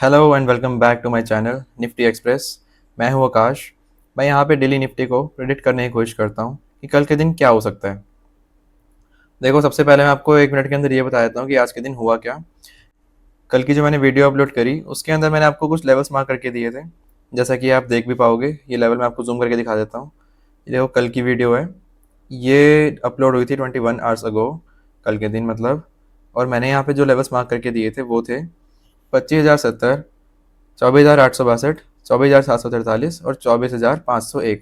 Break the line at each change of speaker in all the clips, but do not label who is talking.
Hello and welcome back to my channel Nifty Express. मैं हूं आकाश। मैं यहां पे डेली निफ्टी को प्रेडिक्ट करने की कोशिश करता हूं कि कल के दिन क्या हो सकता है। देखो, सबसे पहले मैं आपको 1 मिनट के अंदर ये बता देता हूं कि आज के दिन हुआ क्या। कल की जो मैंने वीडियो अपलोड करी उसके अंदर मैंने आपको कुछ लेवल्स मार्क करके दिए थे, जैसा कि आप देख भी पाओगे। ये लेवल मैं आपको जूम करके दिखा देता हूँ। ये देखो, कल की वीडियो है। ये अपलोड हुई थी 21 आवर्स अगो, कल के दिन मतलब। और मैंने यहाँ पे जो लेवल्स मार्क करके दिए थे वो थे 25,070, 24,862, 24,743 और 24,501।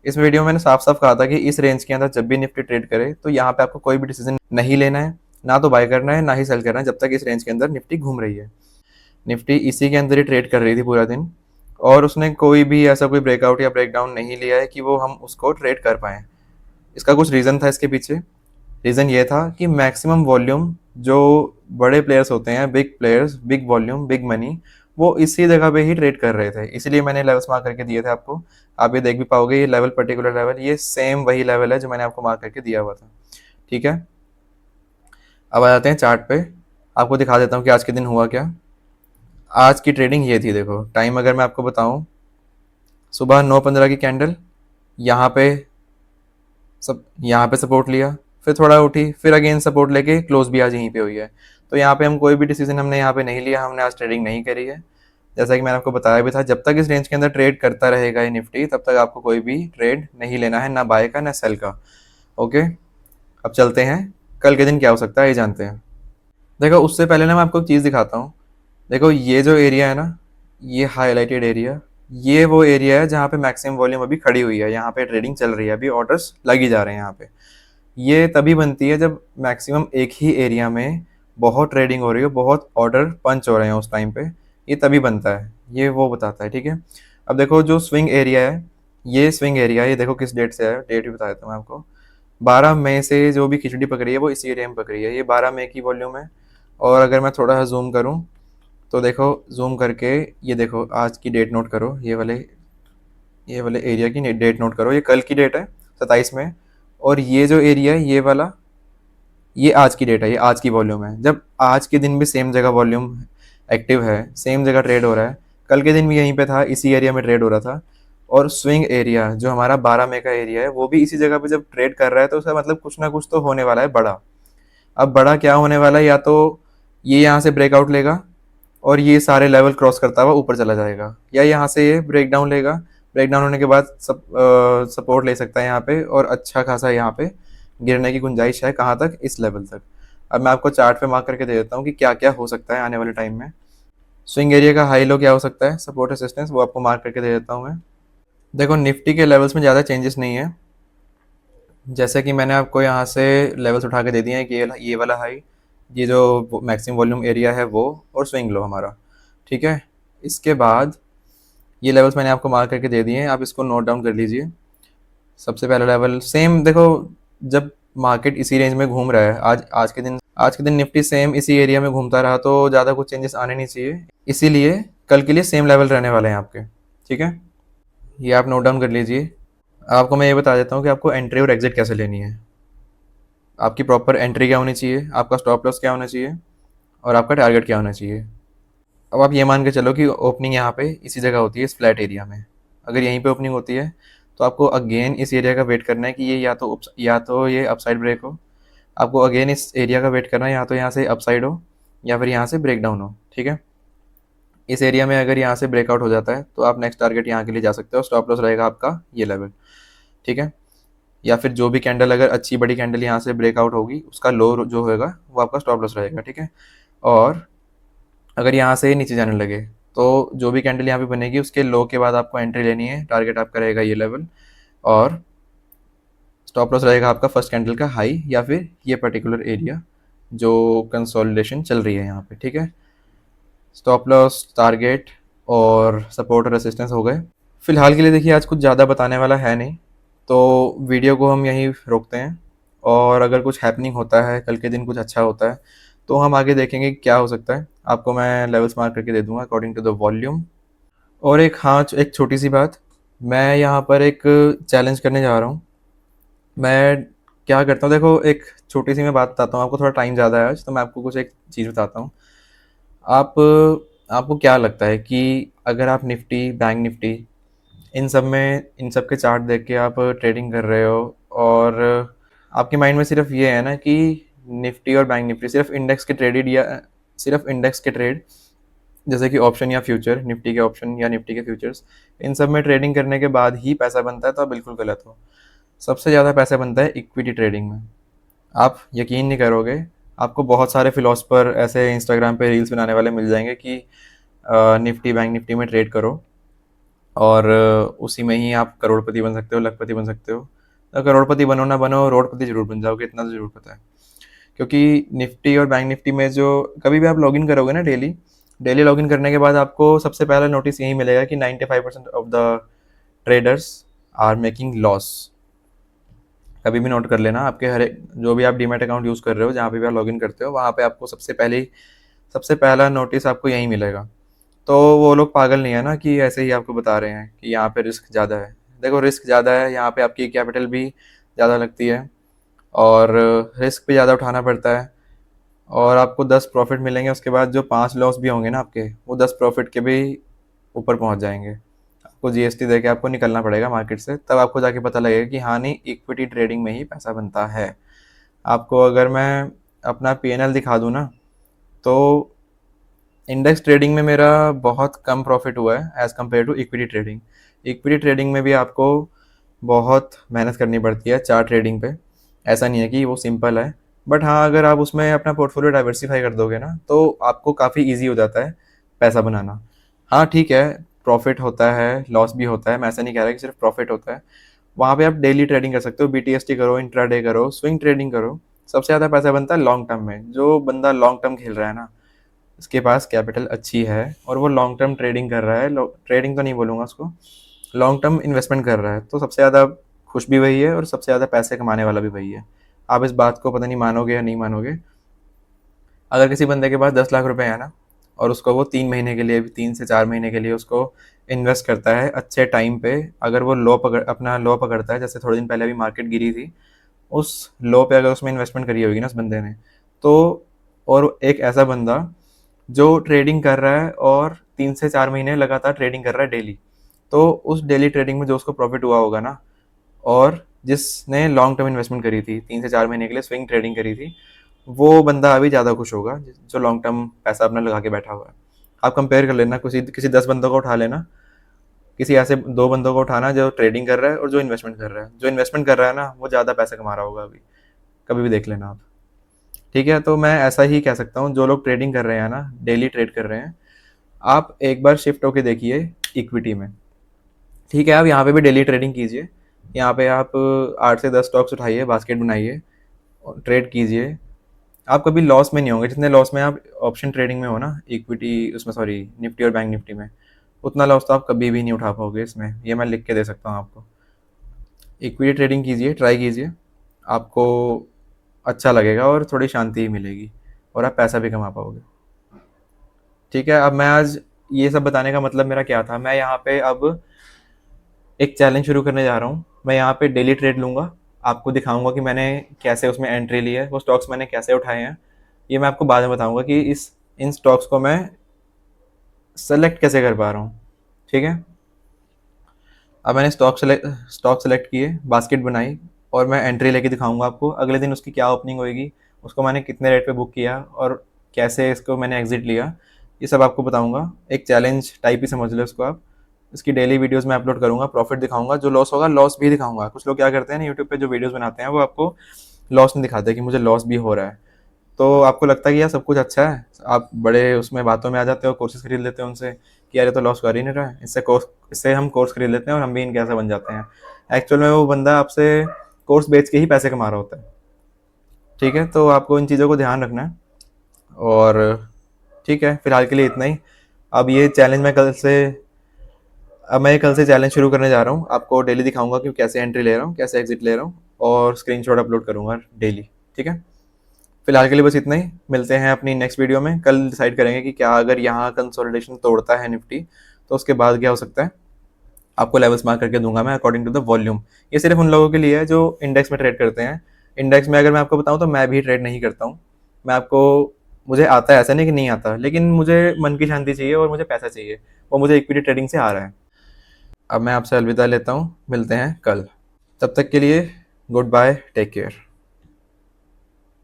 इस वीडियो में मैंने साफ साफ कहा था कि इस रेंज के अंदर जब भी निफ्टी ट्रेड करे तो यहाँ पे आपको कोई भी डिसीजन नहीं लेना है, ना तो बाय करना है ना ही सेल करना है, जब तक इस रेंज के अंदर निफ्टी घूम रही है। निफ्टी इसी के अंदर ही ट्रेड कर रही थी पूरा दिन, और उसने कोई भी ऐसा कोई ब्रेकआउट या ब्रेकडाउन नहीं लिया है कि वो हम उसको ट्रेड कर पाए। इसका कुछ रीज़न था इसके पीछे। रीज़न ये था कि मैक्सिमम वॉल्यूम जो बड़े प्लेयर्स होते हैं, big players, big volume, big money, वो इसी जगह पे ही ट्रेड कर रहे थे। इसीलिए मैंने लेवल्स मार्क करके दिए थे आपको। आप ये देख भी पाओगे, ये लेवल, पर्टिकुलर लेवल, ये सेम वही लेवल है जो मैंने आपको मार्क करके दिया हुआ था। ठीक है, अब आ जाते हैं चार्ट पे। आपको दिखा देता हूँ कि आज के दिन हुआ क्या। आज की ट्रेडिंग ये थी। देखो, टाइम अगर मैं आपको बताऊँ, सुबह 9:15 की कैंडल यहाँ पे, सब यहाँ पे सपोर्ट लिया, फिर थोड़ा उठी, फिर अगेन सपोर्ट लेके क्लोज भी आज यहीं पे हुई है। तो यहाँ पे हम कोई भी डिसीजन हमने यहाँ पे नहीं लिया, हमने आज ट्रेडिंग नहीं करी है। जैसा कि मैंने आपको बताया भी था, जब तक इस रेंज के अंदर ट्रेड करता रहेगा ये निफ्टी, तब तक आपको कोई भी ट्रेड नहीं लेना है, ना बाय का ना सेल का। ओके, अब चलते हैं कल के दिन क्या हो सकता है, ये जानते हैं। देखो, उससे पहले ना मैं आपको एक चीज़ दिखाता हूँ। देखो, ये जो एरिया है ना, ये हाईलाइटेड एरिया, ये वो एरिया है जहाँ पे मैक्सिमम वॉल्यूम अभी खड़ी हुई है। यहाँ पे ट्रेडिंग चल रही है, अभी ऑर्डर्स लगी जा रहे हैं यहाँ पे। ये तभी बनती है जब मैक्सिमम एक ही एरिया में बहुत ट्रेडिंग हो रही हो, बहुत ऑर्डर पंच हो रहे हैं उस टाइम पे, ये तभी बनता है। ये वो बताता है, ठीक है। अब देखो, जो स्विंग एरिया है, ये स्विंग एरिया, ये देखो किस डेट से है, डेट भी बता देता हूँ मैं आपको। 12 मई से जो भी खिचड़ी पकड़ी है वो इसी एरिया में पकड़ी है। ये 12 मई की वॉल्यूम है। और अगर मैं थोड़ा सा जूम करूँ तो देखो, जूम करके ये देखो, आज की डेट नोट करो, ये वाले एरिया की डेट नोट करो। ये कल की डेट है, 27 में। और ये जो एरिया है, ये वाला, ये आज की डेट है, ये आज की वॉल्यूम है। जब आज के दिन भी सेम जगह वॉल्यूम एक्टिव है, सेम जगह ट्रेड हो रहा है, कल के दिन भी यहीं पे था, इसी एरिया में ट्रेड हो रहा था। और स्विंग एरिया जो हमारा 12 मई का एरिया है, वो भी इसी जगह पे जब ट्रेड कर रहा है, तो उसका मतलब कुछ ना कुछ तो होने वाला है बड़ा। अब बड़ा क्या होने वाला है, या तो ये यहाँ से ब्रेकआउट लेगा और ये सारे लेवल क्रॉस करता हुआ ऊपर चला जाएगा, या यहाँ से ये ब्रेक डाउन लेगा, ब्रेक डाउन होने के बाद सपोर्ट ले सकता है यहाँ पे, और अच्छा खासा यहाँ पे गिरने की गुंजाइश है। कहाँ तक? इस लेवल तक। अब मैं आपको चार्ट पे मार्क करके दे देता हूँ कि क्या क्या हो सकता है आने वाले टाइम में। स्विंग एरिया का हाई लो क्या हो सकता है, सपोर्ट रेसिस्टेंस, वो आपको मार्क करके दे देता हूँ मैं। देखो, निफ्टी के लेवल्स में ज़्यादा चेंजेस नहीं है। जैसे कि मैंने आपको यहाँ से लेवल्स उठा के दे दिए हैं कि ये वाला हाई, ये जो मैक्सिमम वॉल्यूम एरिया है वो, और स्विंग लो हमारा। ठीक है, इसके बाद ये लेवल्स मैंने आपको मार्क करके दे दिए हैं, आप इसको नोट डाउन कर लीजिए। सबसे पहला लेवल सेम देखो, जब मार्केट इसी रेंज में घूम रहा है, आज के दिन निफ्टी सेम इसी एरिया में घूमता रहा, तो ज़्यादा कुछ चेंजेस आने नहीं चाहिए। इसीलिए कल के लिए सेम लेवल रहने वाले हैं आपके। ठीक है, ये आप नोट डाउन कर लीजिए। आपको मैं ये बता देता हूँ कि आपको एंट्री और एग्जिट कैसे लेनी है। आपकी प्रॉपर एंट्री क्या होनी चाहिए, आपका स्टॉप लॉस क्या होना चाहिए, और आपका टारगेट क्या होना चाहिए। अब आप ये मान के चलो कि ओपनिंग यहाँ पे इसी जगह होती है, इस फ्लैट एरिया में। अगर यहीं पे ओपनिंग होती है तो आपको अगेन इस एरिया का वेट करना है कि ये या तो ये अपसाइड ब्रेक हो। आपको अगेन इस एरिया का वेट करना है, या तो यहाँ से अपसाइड हो या फिर यहाँ से ब्रेक डाउन हो। ठीक है, इस एरिया में अगर यहाँ से ब्रेकआउट हो जाता है तो आप नेक्स्ट टारगेट यहाँ के लिए जा सकते हो। स्टॉप लॉस रहेगा आपका ये लेवल। ठीक है, या फिर जो भी कैंडल, अगर अच्छी बड़ी कैंडल यहाँ से ब्रेकआउट होगी, उसका लो जो होगा वो आपका स्टॉप लॉस रहेगा। ठीक है, और अगर यहाँ से नीचे जाने लगे तो जो भी कैंडल यहाँ पे बनेगी उसके लो के बाद आपको एंट्री लेनी है। टारगेट आपका रहेगा ये लेवल, और स्टॉप लॉस रहेगा आपका फर्स्ट कैंडल का हाई, या फिर ये पर्टिकुलर एरिया जो कंसोलिडेशन चल रही है यहाँ पे। ठीक है, स्टॉप लॉस, टारगेट और सपोर्ट और रेसिस्टेंस हो गए। फिलहाल के लिए देखिए, आज कुछ ज़्यादा बताने वाला है नहीं, तो वीडियो को हम यहीं रोकते हैं। और अगर कुछ हैपनिंग होता है, कल के दिन कुछ अच्छा होता है, तो हम आगे देखेंगे कि क्या हो सकता है। आपको मैं लेवल्स मार्क करके दे दूंगा अकॉर्डिंग टू द वॉल्यूम। और एक, हाँ, एक छोटी सी बात, मैं यहाँ पर एक चैलेंज करने जा रहा हूँ। मैं क्या करता हूँ, देखो, एक छोटी सी मैं बात बताता हूँ आपको। थोड़ा टाइम ज़्यादा है आज, तो मैं आपको कुछ एक चीज़ बताता हूँ। आप आपको क्या लगता है कि अगर आप निफ्टी, बैंक निफ्टी इन सब के चार्ट देख के आप ट्रेडिंग कर रहे हो और आपके माइंड में सिर्फ ये है ना कि निफ्टी और बैंक निफ्टी सिर्फ इंडेक्स के ट्रेडेड या सिर्फ इंडेक्स के ट्रेड, जैसे कि ऑप्शन या फ्यूचर, निफ्टी के ऑप्शन या निफ्टी के फ्यूचर्स, इन सब में ट्रेडिंग करने के बाद ही पैसा बनता है, तो आप बिल्कुल गलत हो। सबसे ज़्यादा पैसा बनता है इक्विटी ट्रेडिंग में। आप यकीन नहीं करोगे, आपको बहुत सारे फिलोसफर ऐसे इंस्टाग्राम पे रील्स बनाने वाले मिल जाएंगे कि निफ्टी बैंक निफ्टी में ट्रेड करो और उसी में ही आप करोड़पति बन सकते हो, लखपति बन सकते हो। तो करोड़पति बनो ना बनो, रोडपति जरूर बन जाओगे, इतना तो जरूर पता है। क्योंकि निफ्टी और बैंक निफ्टी में जो कभी भी आप लॉगिन करोगे ना डेली, डेली लॉगिन करने के बाद आपको सबसे पहला नोटिस यही मिलेगा कि 95% of the traders are making loss. कभी भी नोट कर लेना, आपके हर एक जो भी आप डीमैट अकाउंट यूज़ कर रहे हो, जहाँ पे भी आप लॉगिन करते हो, वहाँ पे आपको सबसे पहला नोटिस आपको यही मिलेगा। तो वो लोग पागल नहीं है ना कि ऐसे ही आपको बता रहे हैं कि यहाँ पे रिस्क ज़्यादा है। देखो, रिस्क ज़्यादा है, यहाँ पे आपकी कैपिटल भी ज़्यादा लगती है और रिस्क भी ज़्यादा उठाना पड़ता है। और आपको 10 प्रॉफिट मिलेंगे, उसके बाद जो 5 लॉस भी होंगे ना आपके, वो 10 प्रॉफिट के भी ऊपर पहुँच जाएंगे। आपको जीएसटी दे के आपको निकलना पड़ेगा मार्केट से, तब आपको जाके पता लगेगा कि हाँ नहीं, इक्विटी ट्रेडिंग में ही पैसा बनता है। आपको अगर मैं अपना पीएनएल दिखा दूँ ना, तो इंडेक्स ट्रेडिंग में मेरा बहुत कम प्रॉफिट हुआ है as compare to equity trading. Equity trading में भी आपको बहुत मेहनत करनी पड़ती है चार्ट ट्रेडिंग पे। ऐसा नहीं है कि वो सिंपल है, बट हाँ, अगर आप उसमें अपना पोर्टफोलियो डाइवर्सिफाई कर दोगे ना, तो आपको काफ़ी ईजी हो जाता है पैसा बनाना। हाँ ठीक है, प्रॉफिट होता है, लॉस भी होता है, मैं ऐसा नहीं कह रहा कि सिर्फ प्रॉफिट होता है। वहाँ पे आप डेली ट्रेडिंग कर सकते हो, बीटीएसटी करो, इंट्राडे करो, स्विंग ट्रेडिंग करो। सबसे ज़्यादा पैसा बनता है लॉन्ग टर्म में। जो बंदा लॉन्ग टर्म खेल रहा है ना, इसके पास कैपिटल अच्छी है और वो लॉन्ग टर्म ट्रेडिंग कर रहा है, ट्रेडिंग तो नहीं बोलूँगा उसको, लॉन्ग टर्म इन्वेस्टमेंट कर रहा है, तो सबसे ज़्यादा खुश भी वही है और सबसे ज़्यादा पैसे कमाने वाला भी वही है। आप इस बात को पता नहीं मानोगे या नहीं मानोगे। अगर किसी बंदे के पास 10 लाख रुपए है ना, और उसको वो 3 महीने के लिए, 3 से 4 महीने के लिए उसको इन्वेस्ट करता है अच्छे टाइम पे, अगर वो अपना लो पकड़ता है, जैसे थोड़े दिन पहले अभी मार्केट गिरी थी, उस लो पे अगर उसमें इन्वेस्टमेंट करी होगी ना उस बंदे ने, तो और एक ऐसा बंदा जो ट्रेडिंग कर रहा है और 3 से 4 महीने लगातार ट्रेडिंग कर रहा है डेली, तो उस डेली ट्रेडिंग में जो उसको प्रॉफिट हुआ होगा ना, और जिसने लॉन्ग टर्म इन्वेस्टमेंट करी थी 3 से 4 महीने के लिए, स्विंग ट्रेडिंग करी थी, वो बंदा अभी ज़्यादा खुश होगा जो लॉन्ग टर्म पैसा अपना लगा के बैठा हुआ है। आप कंपेयर कर लेना, किसी किसी 10 बंदों को उठा लेना, किसी ऐसे 2 बंदों को उठाना जो ट्रेडिंग कर रहा है और जो इन्वेस्टमेंट कर रहा है। जो इन्वेस्टमेंट कर रहा है ना, वो ज़्यादा पैसा कमा रहा होगा अभी, कभी भी देख लेना आप। ठीक है, तो मैं ऐसा ही कह सकता हूँ, जो लोग ट्रेडिंग कर रहे हैं ना, डेली ट्रेड कर रहे हैं, आप एक बार शिफ्ट होके देखिए इक्विटी में। ठीक है, आप यहाँ पे भी डेली ट्रेडिंग कीजिए, यहाँ पे आप 8 से 10 स्टॉक्स उठाइए, बास्केट बनाइए और ट्रेड कीजिए। आप कभी लॉस में नहीं होंगे जितने लॉस में आप ऑप्शन ट्रेडिंग में हो ना, इक्विटी उसमें, सॉरी, निफ्टी और बैंक निफ्टी में। उतना लॉस तो आप कभी भी नहीं उठा पाओगे इसमें, ये मैं लिख के दे सकता हूँ आपको। इक्विटी ट्रेडिंग कीजिए, ट्राई कीजिए, आपको अच्छा लगेगा और थोड़ी शांति मिलेगी और आप पैसा भी कमा पाओगे। ठीक है, अब मैं आज ये सब बताने का मतलब मेरा क्या था, मैं यहाँ पे अब एक चैलेंज शुरू करने जा रहा हूँ। मैं यहाँ पे डेली ट्रेड लूँगा, आपको दिखाऊंगा कि मैंने कैसे उसमें एंट्री ली है, वो स्टॉक्स मैंने कैसे उठाए हैं। ये मैं आपको बाद में बताऊंगा कि इन स्टॉक्स को मैं सेलेक्ट कैसे कर पा रहा हूँ। ठीक है, अब मैंने स्टॉक सेलेक्ट किए, बास्केट बनाई, और मैं एंट्री लेके दिखाऊंगा आपको अगले दिन उसकी क्या ओपनिंग होएगी, उसको मैंने कितने रेट पे बुक किया और कैसे इसको मैंने एग्जिट लिया, ये सब आपको बताऊंगा। एक चैलेंज टाइप ही समझ लो इसको आप। इसकी डेली वीडियोस मैं अपलोड करूंगा, प्रॉफिट दिखाऊंगा, जो लॉस होगा लॉस भी दिखाऊंगा। कुछ लोग क्या करते हैं ना, यूट्यूब पे जो वीडियोस बनाते हैं वो आपको लॉस नहीं दिखाते कि मुझे लॉस भी हो रहा है, तो आपको लगता है कि यार सब कुछ अच्छा है, आप बड़े उसमें बातों में आ जाते हो, कोर्सेज खरीद लेते हो उनसे कि यार ये तो लॉस कर ही नहीं रहा है, इससे हम कोर्स खरीद लेते हैं और हम भी इनके ऐसा बन जाते हैं। एक्चुअल में वो बंदा आपसे कोर्स बेच के ही पैसे कमा रहा होता है। ठीक है, तो आपको इन चीज़ों को ध्यान रखना है। और ठीक है, फिलहाल के लिए इतना ही। अब ये चैलेंज मैं कल से अब मैं कल से चैलेंज शुरू करने जा रहा हूँ, आपको डेली दिखाऊंगा कि कैसे एंट्री ले रहा हूँ, कैसे एग्जिट ले रहा हूँ, और स्क्रीनशॉट अपलोड करूँगा डेली। ठीक है, फिलहाल के लिए बस इतना ही। मिलते हैं अपनी नेक्स्ट वीडियो में। कल डिसाइड करेंगे कि क्या अगर यहाँ कंसोलिडेशन तोड़ता है निफ्टी, तो उसके बाद क्या हो सकता है। आपको लेवल्स मार्क करके दूंगा मैं अकॉर्डिंग टू द वॉल्यूम। ये सिर्फ उन लोगों के लिए है जो इंडेक्स में ट्रेड करते हैं। इंडेक्स में अगर मैं आपको बताऊं तो मैं भी ट्रेड नहीं करता हूँ। मैं आपको मुझे आता है, ऐसा नहीं कि नहीं आता, लेकिन मुझे मन की शांति चाहिए और मुझे पैसा चाहिए, वो मुझे इक्विटी ट्रेडिंग से आ रहा है। अब मैं आपसे अलविदा लेता हूँ, मिलते हैं कल। तब तक के लिए गुड बाय, टेक केयर।